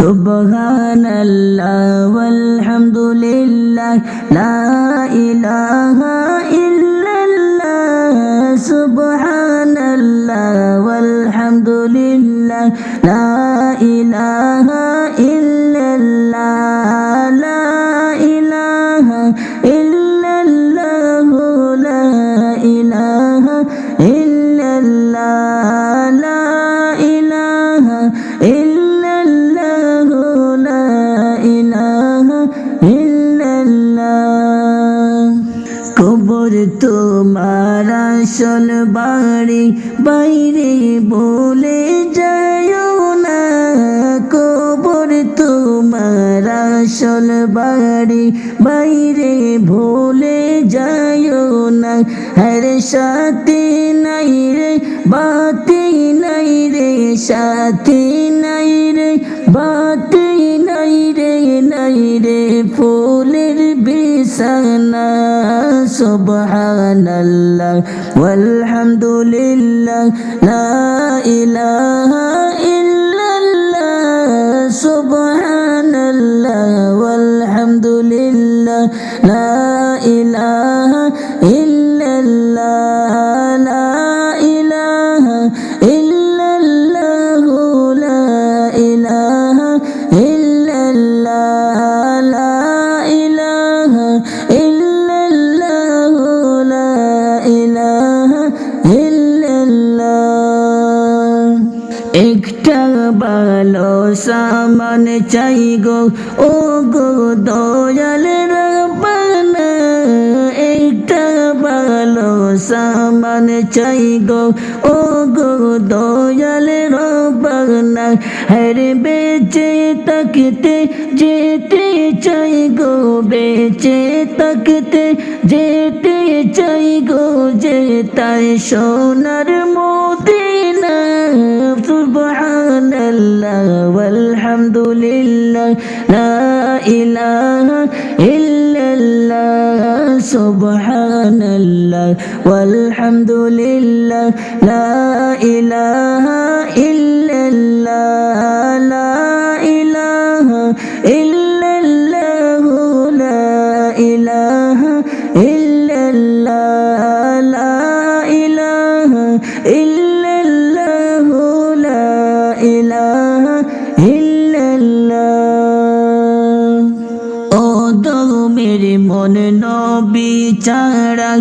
সুবহানাল্লাহ ওয়ালহামদুলিল্লাহ লা ইলাহা ইল্লাল্লাহ সুবহানাল্লাহ ওয়ালহামদুলিল্লাহ লা ইলাহা ইল্লাল্লাহ লা ইলাহা ইল্লাল্লাহ লা ইলাহা ইল্লাল্লাহ লা ইলাহা ইল্লাল্লাহ লা ইলাহা ইল্লাল্লাহ কবর তোমার আসল বাড়ি বাইরে বলে যাও না কবর তোমার আসল বাড়ি বাইরে ভুলে যাও না হর সাথে নাই রে বাতি নাই রে সাথে নাই রে বাতি নাই রে ফুলের বিছানা সুবহানাল্লাহ ওয়ালহামদুলিল্লাহ লা ইলাহা ইল্লাল্লাহ সুবহানাল্লাহ ওয়ালহামদুলিল্লাহ লা ইলাহা ইল্লাল্লাহ লা ইলাহা ইল্লাল্লাহ লা ইলাহা ইল্লাল্লাহ লা ইলাহা ইল্লাল্লাহ লা ইলাহা ইল্লাল্লাহ একটা ভালো সামান চাই গো ও গো দয়াল রব্বানা একটা ভালো সামান চাই গো ও গো দয়াল রব্বানা হর বেঁচে তাকতে যেতে চাই গো বেঁচে তাকতে যেতে চাই গো যেতাই সোনার মদিনা সুবহানাল্লাহ ওয়ালহামদুলিল্লাহ লা ইলাহা ইল্লাল্লাহ সুবহানাল্লাহ ওয়ালহামদুলিল্লাহ লা ইলাহা ইল্লাল্লাহ লা ইলাহা ইল্লাল্লাহ লা ইলাহা ইল্লাল্লাহ লা ইলাহা ইল্লাল্লাহ লা ইলাহা ইল্লাল্লাহ ও দমের মন নবী ছাড়া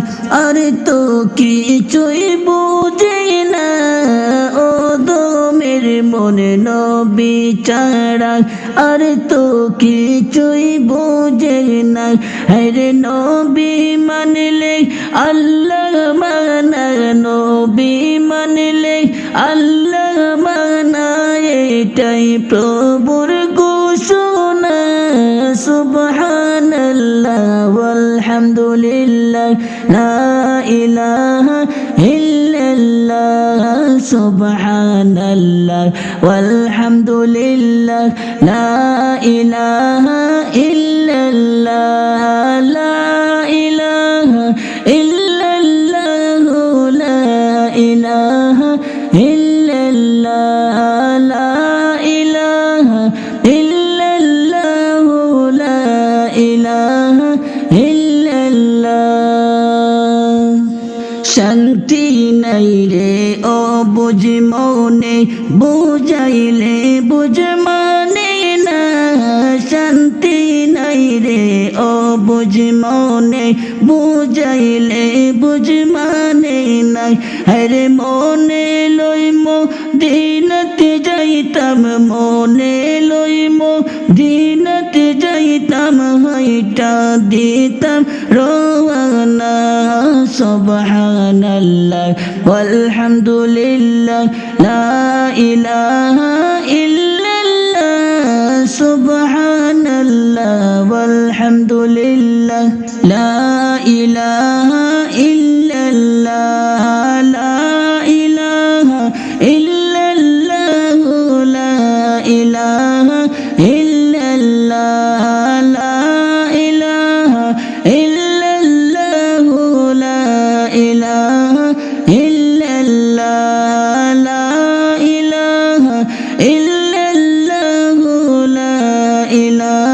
আর তো কিছুই বুঝে না ও দমের মন নবী ছাড়া আর তো কিছুই বুঝে না হরে নবী মানলে আল্লাহ মানা নবী মানলে আল্লাহ মানা এটাই প্রভুর ঘোষণা সুবহানাল্লাহ ওয়ালহামদুলিল্লাহ লা ইলাহা ইল্লাল্লাহ সুবহানাল্লাহ ওয়ালহামদুলিল্লাহ লা ইলাহা ইল্লাল্লাহ লা ইলাহা ইল্লাল্লাহ লা ইলাহা ইল্লাল্লাহ লা ইলাহা ইল্লাল্লাহ লা ইলাহা ইল্লাল্লাহ শান্তি নাই রে ও বুঝ মনে বুঝাইলে বুঝ মানে না শান্তি নাই রে ও বুঝ মনে বুঝাইলে বুঝ মানে না হরে মনে লই মদিনাতে যাইতাম মনে লই মদিনাতে যাইতাম হাইটা দিতাম রওয়ানা সুবহানাল্লাহ ওয়ালহামদুলিল্লাহ লা ইলাহা ইল্লাল্লাহ সুবহানাল্লাহ ওয়ালহামদুলিল্লাহ লা ইলাহা ইল্লাল্লাহ লা ইলাহা ইল্লাল্লাহ লা ইলাহা ইল্লাল্লাহ লা ইলাহা ইল্লাল্লাহ লা ইলাহা ইল্লাল্লাহ লা ইলাহা ইল্লাল্লাহ লা إله